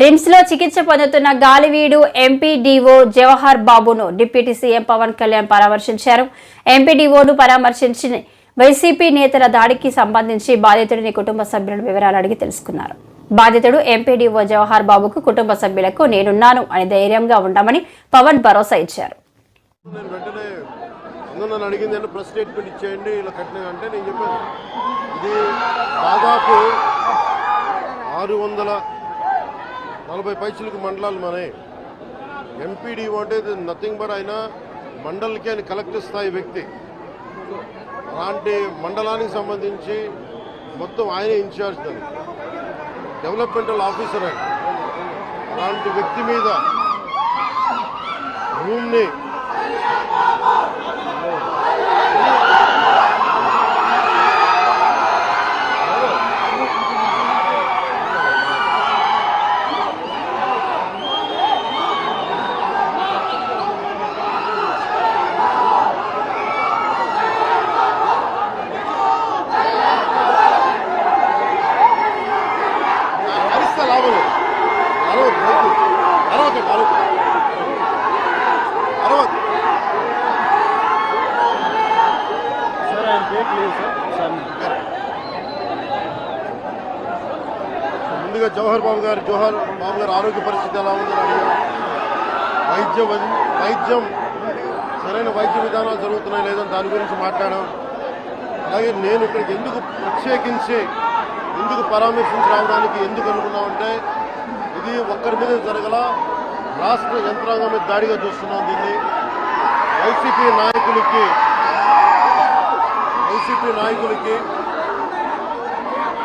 RIMS లో చికిత్స పొందుతున్న గాలివీడు ఎంపీడీఓ జవహర్ బాబును డిప్యూటీ సీఎం పవన్ కళ్యాణ్ పరామర్శించారు. ఎంపీడీఓను పరామర్శించి వైసీపీ నేతల దాడికి సంబంధించి బాధితుడిని కుటుంబ సభ్యుల వివరాలు అడిగి తెలుసుకున్నారు. బాధితుడు ఎంపీడీఓ జవహర్ బాబుకు కుటుంబ సభ్యులకు నేనున్నాను అని ధైర్యంగా ఉండమని పవన్ భరోసా ఇచ్చారు. నన్ను అడిగింది అంటే ప్రెస్ స్టేట్మెంట్ ఇచ్చేయండి ఇలా కట్టిన అంటే నేను చెప్పాను ఇది దాదాపు 640 పైసలకు మండలాలు మనే ఎంపీడీఓ అంటే నథింగ్ బట్ ఆయన మండలికి ఆయన కలెక్టర్ స్థాయి వ్యక్తి. అలాంటి మండలానికి సంబంధించి మొత్తం ఆయనే ఇన్ఛార్జ్ దాన్ని డెవలప్మెంటల్ ఆఫీసర్ ఆయన. అలాంటి వ్యక్తి మీద రూమ్ని ముందుగా జవహర్ బాబు గారు ఆరోగ్య పరిస్థితి ఎలా ఉందని అడిగారు. వైద్యం సరైన వైద్య విధానాలు జరుగుతున్నాయి లేదని దాని గురించి మాట్లాడాం. అలాగే నేను ఇక్కడికి ఎందుకు ప్రత్యేకించి ఎందుకు పరామర్శించి రావడానికి ఎందుకు అనుకున్నామంటే ఇది ఒక్కరి మీద జరగల రాష్ట్ర యంత్రాంగం మీద దాడిగా చూస్తున్నాం. దీన్ని వైసీపీ నాయకులకి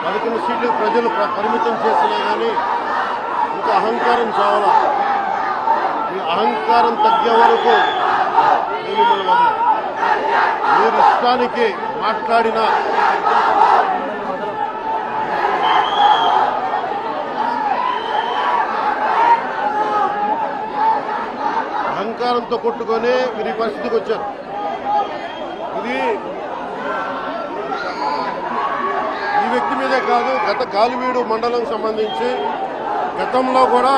11 సీట్లు ప్రజలు పరిమితం చేసినా కానీ ఇంకా అహంకారం చావాలా. ఈ అహంకారం తగ్గే వరకు మీరు ఇష్టానికి మాట్లాడిన అహంకారంతో కొట్టుకొని మీరు ఈ పరిస్థితికి వచ్చారు. ఇది ఈ వ్యక్తి మీదే కాదు, గత గాలివీడు మండలం సంబంధించి గతంలో కూడా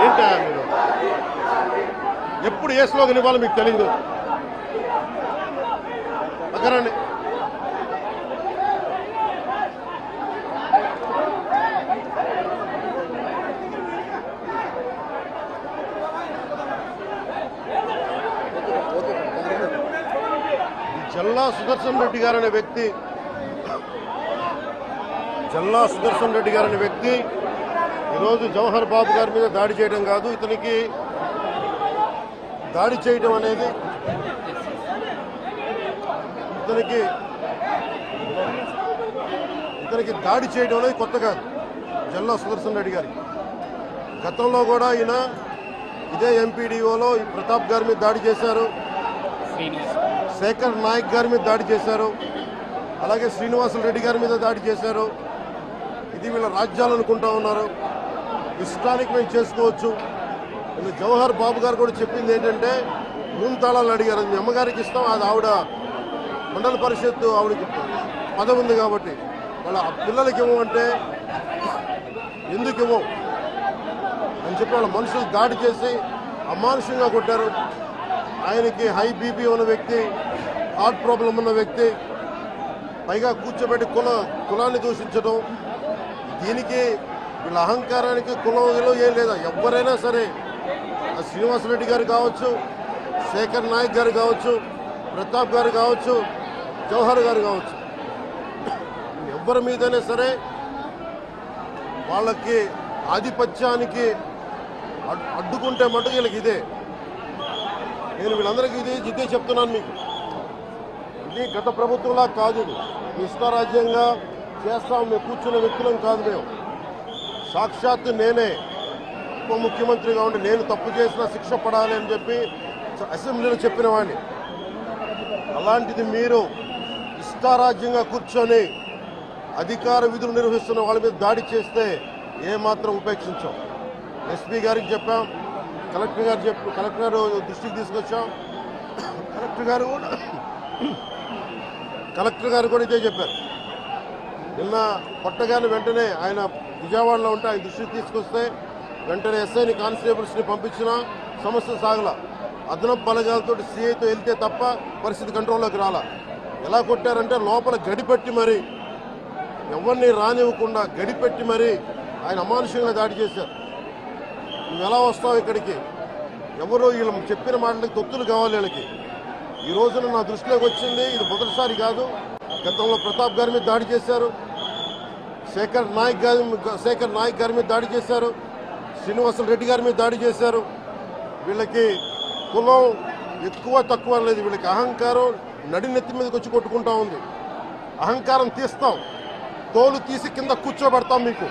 ఏంటా మీరు ఎప్పుడు ఏ స్లోగన్ ఇవ్వాలో మీకు తెలియదు. అక్కడండి జల్లా సుదర్శన్ రెడ్డి గారు అనే వ్యక్తి ఈరోజు జవహర్ బాబు గారి మీద దాడి చేయడం కాదు, ఇతనికి దాడి చేయడం అనేది దాడి చేయడం అనేది కొత్త కాదు. జల్లా సుదర్శన్ రెడ్డి గారికి గతంలో కూడా ఈయన ఇదే ఎంపీడీఓలో ఈ ప్రతాప్ గారి మీద దాడి చేశారు, శేఖర్ నాయక్ గారి మీద దాడి చేశారు, అలాగే శ్రీనివాసులు రెడ్డి గారి మీద దాడి చేశారు. ఇది వీళ్ళ రాజ్యాలు అనుకుంటా ఉన్నారు. ఇష్టానికి మేము చేసుకోవచ్చు. జవహర్ బాబు గారు కూడా చెప్పింది ఏంటంటే రూమ్ తాళాలు అడిగారు. మీ అమ్మగారికి ఇస్తాం, అది ఆవిడ మండల పరిషత్తు ఆవిడకి పదవి ఉంది కాబట్టి వాళ్ళ పిల్లలకి ఇవ్వమంటే ఎందుకు ఇవ్వం అని చెప్పి వాళ్ళ మనుషులు దాడి చేసి అమానుషంగా కొట్టారు. ఆయనకి హై బీపీ ఉన్న వ్యక్తి, హార్ట్ ప్రాబ్లం ఉన్న వ్యక్తి, పైగా కూర్చోబెట్టి కులాన్ని దూషించడం. దీనికి వీళ్ళ అహంకారానికి కులం ఏం లేదా. ఎవరైనా సరే శ్రీనివాసరెడ్డి గారు కావచ్చు, శేఖర్ నాయక్ గారు కావచ్చు, ప్రతాప్ గారు కావచ్చు, జవహర్ గారు కావచ్చు, ఎవరి మీదైనా సరే వాళ్ళకి ఆధిపత్యానికి అడ్డుకుంటే మటుకు వీళ్ళకి ఇదే. నేను వీళ్ళందరికీ ఇదే చెప్తున్నాను మీకు. ఇది గత ప్రభుత్వంలా కాదు. ఇది ఇష్టారాజ్యంగా చేస్తాం మేము కూర్చున్న వ్యక్తులం కాదు. మేము సాక్షాత్తు నేనే ఉప ముఖ్యమంత్రిగా ఉండి నేను తప్పు చేసిన శిక్ష పడాలి అని చెప్పి అసెంబ్లీలో చెప్పిన వాడిని. అలాంటిది మీరు ఇష్టారాజ్యంగా కూర్చొని అధికార విధులు నిర్వహిస్తున్న వాళ్ళ మీద దాడి చేస్తే ఏమాత్రం ఉపేక్షించాం. ఎస్పీ గారికి చెప్పాం, కలెక్టర్ గారు దృష్టికి తీసుకొచ్చాం. కలెక్టర్ గారు కూడా ఇదే చెప్పారు. నిన్న కొట్టగానే వెంటనే ఆయన విజయవాడలో ఉంటే ఆయన దృష్టికి తీసుకొస్తే వెంటనే ఎస్ఐని కానిస్టేబుల్స్ని పంపించిన సమస్య సాగల. అదనపు బలగాలతో సిఐతో వెళ్తే తప్ప పరిస్థితి కంట్రోల్లోకి రాలా. ఎలా కొట్టారంటే లోపల గడిపెట్టి మరి ఎవరిని రానివ్వకుండా గడిపెట్టి మరి ఆయన అమానుషంగా దాడి చేశారు. నువ్వు ఎలా వస్తావు ఇక్కడికి? ఎవరో వీళ్ళు చెప్పిన మాటలకి తొత్తులు కావాలి వీళ్ళకి. ఈ రోజున నా దృష్టిలోకి వచ్చింది, ఇది మొదటిసారి కాదు. గతంలో ప్రతాప్ గారి మీద దాడి చేశారు, శేఖర్ నాయక్ గారి మీద దాడి చేశారు, శ్రీనివాసులు రెడ్డి గారి మీద దాడి చేశారు. వీళ్ళకి కులం ఎక్కువ తక్కువ లేదు, వీళ్ళకి అహంకారం నడినెత్తి మీదకి వచ్చి కొట్టుకుంటా ఉంది. అహంకారం తీస్తాం, తోలు తీసి కింద కూర్చోబెడతాం. మీకు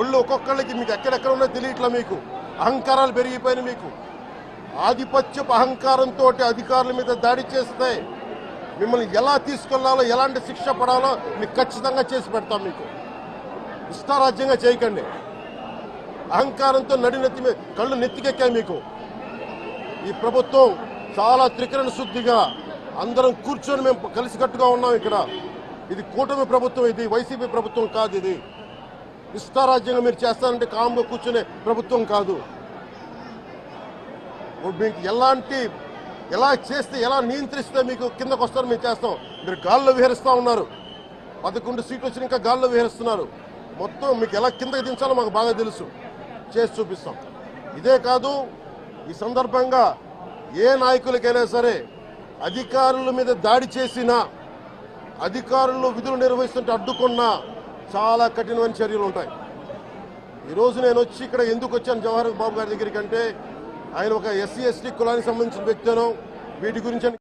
ఒళ్ళు ఒక్కొక్కళ్ళకి మీకు ఎక్కడెక్కడ ఉన్నో తెలియట్లా. మీకు అహంకారాలు పెరిగిపోయినాయి. మీకు ఆధిపత్యపు అహంకారంతో అధికారుల మీద దాడి చేస్తే మిమ్మల్ని ఎలా తీసుకెళ్లాలో, ఎలాంటి శిక్ష పడాలో మీకు ఖచ్చితంగా చేసి పెడతాం. మీకు ఇష్టారాజ్యంగా చేయకండి. అహంకారంతో నడినెత్తి మీద కళ్ళు నెత్తికెక్కాయి. మీకు ఈ ప్రభుత్వం చాలా త్రికరణ శుద్ధిగా అందరం కూర్చొని మేము కలిసికట్టుగా ఉన్నాం. ఇక్కడ ఇది కూటమి ప్రభుత్వం, ఇది వైసీపీ ప్రభుత్వం కాదు. ఇది ఇష్టారాజ్యంగా మీరు చేస్తారంటే కామ్గా కూర్చునే ప్రభుత్వం కాదు. మీకు ఎలా చేస్తే, ఎలా నియంత్రిస్తే మీకు కిందకు వస్తారో మేము చేస్తాం. మీరు గాల్లో విహరిస్తూ ఉన్నారు. 11 సీట్లు వచ్చి ఇంకా గాల్లో విహరిస్తున్నారు. మొత్తం మీకు ఎలా కిందకి దించాలో మాకు బాగా తెలుసు, చేసి చూపిస్తాం. ఇదే కాదు, ఈ సందర్భంగా ఏ నాయకులకైనా సరే అధికారుల మీద దాడి చేసినా, అధికారులు విధులు నిర్వహిస్తుంటే అడ్డుకున్నా చాలా కఠినమైన చర్యలు ఉంటాయి. ఈరోజు నేను వచ్చి ఇక్కడ ఎందుకు వచ్చాను జవహర్ బాబు గారి దగ్గరికి అంటే, ఆయన ఒక ఎస్సీ ఎస్టీ కులానికి సంబంధించిన వ్యక్తిను వీటి గురించి